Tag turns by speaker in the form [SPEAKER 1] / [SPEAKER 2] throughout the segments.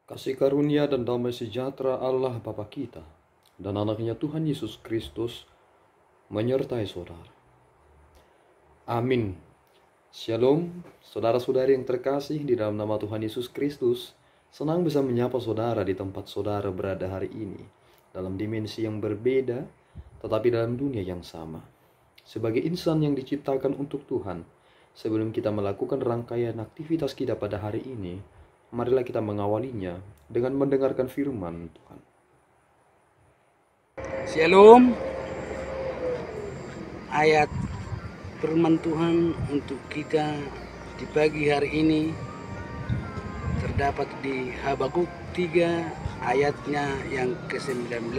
[SPEAKER 1] Kasih karunia dan damai sejahtera Allah Bapa kita dan anaknya Tuhan Yesus Kristus menyertai saudara. Amin. Shalom, saudara-saudari yang terkasih di dalam nama Tuhan Yesus Kristus. Senang bisa menyapa saudara di tempat saudara berada hari ini, dalam dimensi yang berbeda, tetapi dalam dunia yang sama. Sebagai insan yang diciptakan untuk Tuhan, sebelum kita melakukan rangkaian aktivitas kita pada hari ini, marilah kita mengawalinya dengan mendengarkan firman Tuhan.
[SPEAKER 2] Shalom. Ayat firman Tuhan untuk kita di pagi hari ini terdapat di Habakuk 3 ayatnya yang ke-19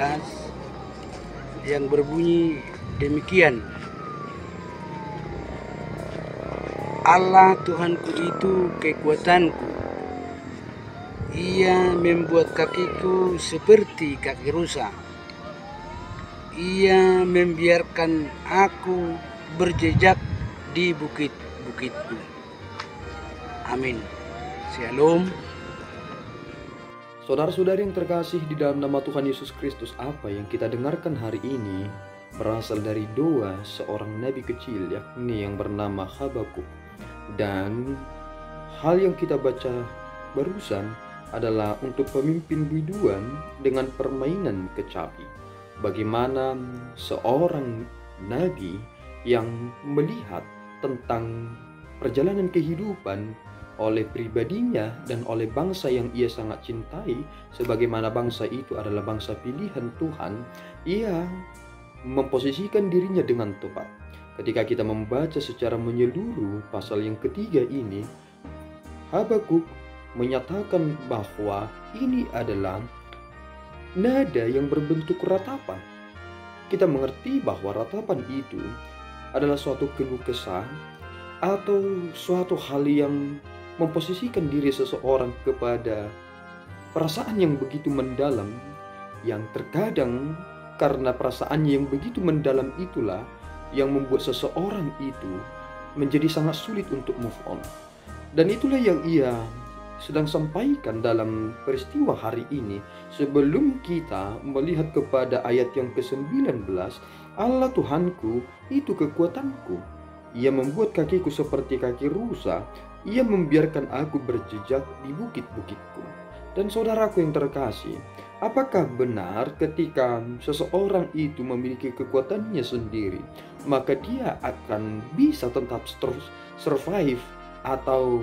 [SPEAKER 2] yang berbunyi demikian. Allah Tuhanku itu kekuatanku. Ia membuat kakiku seperti kaki rusa. Ia membiarkan aku berjejak di bukit-bukitku. Amin. Shalom.
[SPEAKER 1] Saudara-saudari yang terkasih di dalam nama Tuhan Yesus Kristus, apa yang kita dengarkan hari ini berasal dari doa seorang nabi kecil, yakni yang bernama Habakuk. Dan hal yang kita baca barusan adalah untuk pemimpin biduan dengan permainan kecapi. Bagaimana seorang nabi yang melihat tentang perjalanan kehidupan oleh pribadinya dan oleh bangsa yang ia sangat cintai, sebagaimana bangsa itu adalah bangsa pilihan Tuhan, ia memposisikan dirinya dengan tepat. Ketika kita membaca secara menyeluruh pasal yang ketiga ini, Habakuk menyatakan bahwa ini adalah nada yang berbentuk ratapan. Kita mengerti bahwa ratapan itu adalah suatu keluh kesah atau suatu hal yang memposisikan diri seseorang kepada perasaan yang begitu mendalam, yang terkadang karena perasaannya yang begitu mendalam itulah yang membuat seseorang itu menjadi sangat sulit untuk move on. Dan itulah yang ia sedang sampaikan dalam peristiwa hari ini. Sebelum kita melihat kepada ayat yang ke-19, Allah Tuhanku itu kekuatanku. Ia membuat kakiku seperti kaki rusa. Ia membiarkan aku berjejak di bukit-bukitku. Dan saudaraku yang terkasih, apakah benar ketika seseorang itu memiliki kekuatannya sendiri, maka dia akan bisa tetap terus survive atau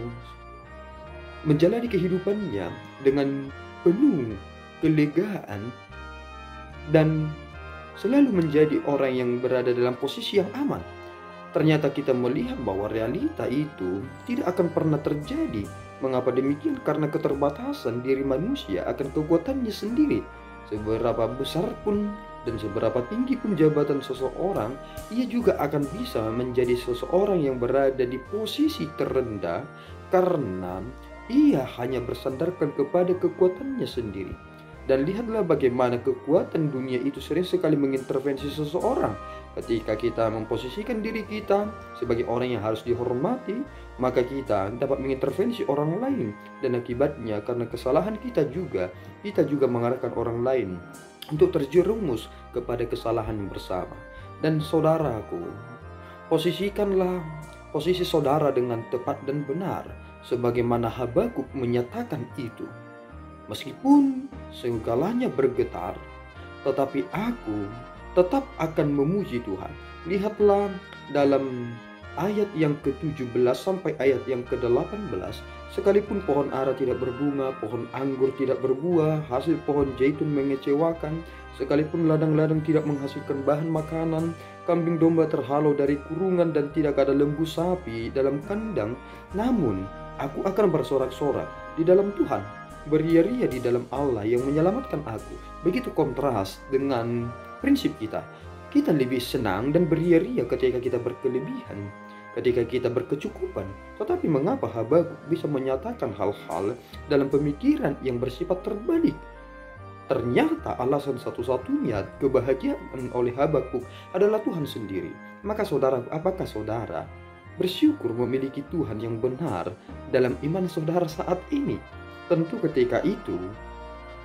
[SPEAKER 1] menjalani kehidupannya dengan penuh kelegaan dan selalu menjadi orang yang berada dalam posisi yang aman? Ternyata kita melihat bahwa realita itu tidak akan pernah terjadi. Mengapa demikian? Karena keterbatasan diri manusia akan kekuatannya sendiri. Seberapa besar pun dan seberapa tinggi pun jabatan seseorang, ia juga akan bisa menjadi seseorang yang berada di posisi terendah karena ia hanya bersandarkan kepada kekuatannya sendiri. Dan lihatlah bagaimana kekuatan dunia itu sering sekali mengintervensi seseorang. Ketika kita memposisikan diri kita sebagai orang yang harus dihormati, maka kita dapat mengintervensi orang lain. Dan akibatnya karena kesalahan kita juga mengarahkan orang lain untuk terjerumus kepada kesalahan bersama. Dan saudaraku, posisikanlah posisi saudara dengan tepat dan benar, sebagaimana Habakuk menyatakan itu. Meskipun segalanya bergetar, tetapi aku tetap akan memuji Tuhan. Lihatlah dalam ayat yang ke-17 sampai ayat yang ke-18, sekalipun pohon ara tidak berbunga, pohon anggur tidak berbuah, hasil pohon zaitun mengecewakan, sekalipun ladang-ladang tidak menghasilkan bahan makanan, kambing domba terhalau dari kurungan dan tidak ada lembu sapi dalam kandang, namun aku akan bersorak-sorak di dalam Tuhan, beria-ria di dalam Allah yang menyelamatkan aku. Begitu kontras dengan prinsip kita. Kita lebih senang dan beria-ria ketika kita berkelebihan, ketika kita berkecukupan. Tetapi mengapa Habakuk bisa menyatakan hal-hal dalam pemikiran yang bersifat terbalik? Ternyata alasan satu-satunya kebahagiaan oleh Habakuk adalah Tuhan sendiri. Maka saudara, apakah saudara bersyukur memiliki Tuhan yang benar dalam iman saudara saat ini? tentu ketika itu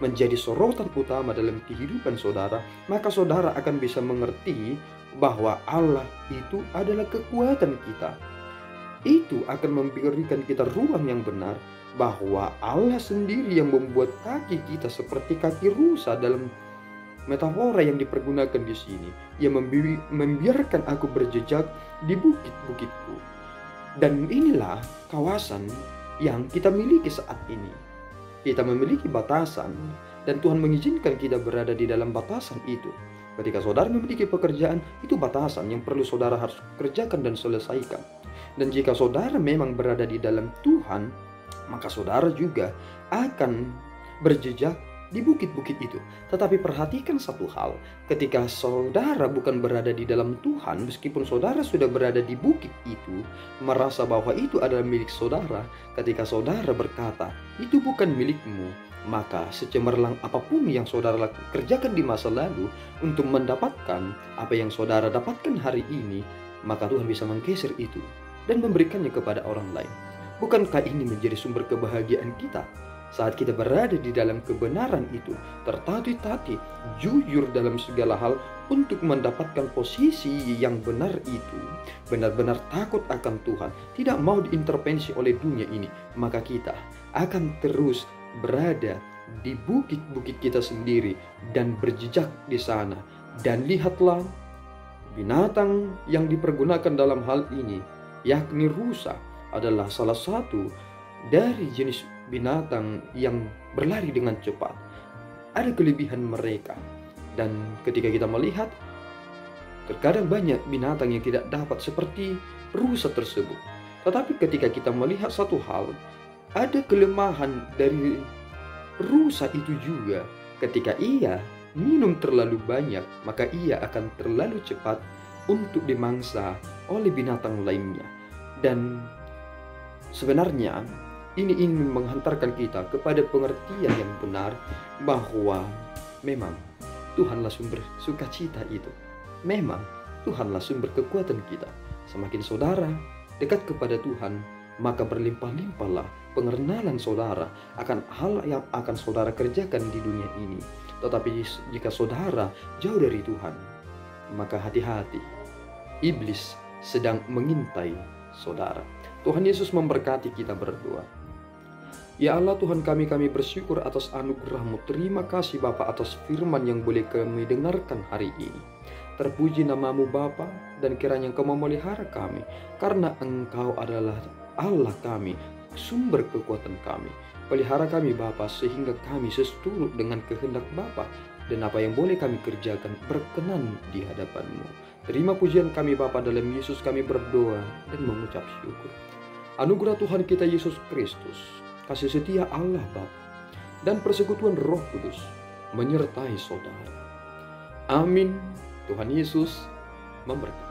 [SPEAKER 1] menjadi sorotan utama dalam kehidupan saudara, maka saudara akan bisa mengerti bahwa Allah itu adalah kekuatan kita. Itu akan memberikan kita ruang yang benar bahwa Allah sendiri yang membuat kaki kita seperti kaki rusa dalam metafora yang dipergunakan di sini. Ia membiarkan aku berjejak di bukit-bukitku. Dan inilah kawasan yang kita miliki saat ini. Kita memiliki batasan dan Tuhan mengizinkan kita berada di dalam batasan itu. Ketika saudara memiliki pekerjaan, itu batasan yang perlu saudara harus kerjakan dan selesaikan. Dan jika saudara memang berada di dalam Tuhan, maka saudara juga akan berjejak di bukit-bukit itu. Tetapi perhatikan satu hal, ketika saudara bukan berada di dalam Tuhan, meskipun saudara sudah berada di bukit itu, merasa bahwa itu adalah milik saudara, ketika saudara berkata, itu bukan milikmu, maka secemerlang apapun yang saudara kerjakan di masa lalu untuk mendapatkan apa yang saudara dapatkan hari ini, maka Tuhan bisa menggeser itu dan memberikannya kepada orang lain. Bukankah ini menjadi sumber kebahagiaan kita? Saat kita berada di dalam kebenaran itu, tertatih-tatih, jujur dalam segala hal untuk mendapatkan posisi yang benar itu, benar-benar takut akan Tuhan, tidak mau diintervensi oleh dunia ini, maka kita akan terus berada di bukit-bukit kita sendiri dan berjejak di sana. Dan lihatlah, binatang yang dipergunakan dalam hal ini, yakni rusa, adalah salah satu dari jenis binatang yang berlari dengan cepat. Ada kelebihan mereka. Dan ketika kita melihat, terkadang banyak binatang yang tidak dapat seperti rusa tersebut. Tetapi ketika kita melihat satu hal, ada kelemahan dari rusa itu juga. Ketika ia minum terlalu banyak, maka ia akan terlalu cepat untuk dimangsa oleh binatang lainnya. Dan sebenarnya ini ingin menghantarkan kita kepada pengertian yang benar bahwa memang Tuhanlah sumber sukacita itu. Memang Tuhanlah sumber kekuatan kita. Semakin saudara dekat kepada Tuhan, maka berlimpah-limpahlah pengenalan saudara akan hal yang akan saudara kerjakan di dunia ini. Tetapi jika saudara jauh dari Tuhan, maka hati-hati, iblis sedang mengintai saudara. Tuhan Yesus memberkati kita berdoa. Ya Allah Tuhan kami bersyukur atas anugerah-Mu. Terima kasih Bapa atas firman yang boleh kami dengarkan hari ini. Terpuji nama-Mu Bapa, dan kiranya Engkau memelihara kami, karena Engkau adalah Allah kami, sumber kekuatan kami. Pelihara kami Bapa, sehingga kami seturut dengan kehendak Bapa, dan apa yang boleh kami kerjakan berkenan di hadapan-Mu. Terima pujian kami Bapa, dalam Yesus kami berdoa dan mengucap syukur. Anugerah Tuhan kita Yesus Kristus, kasih setia Allah Bapa, dan persekutuan Roh Kudus menyertai saudara. Amin. Tuhan Yesus memberkati.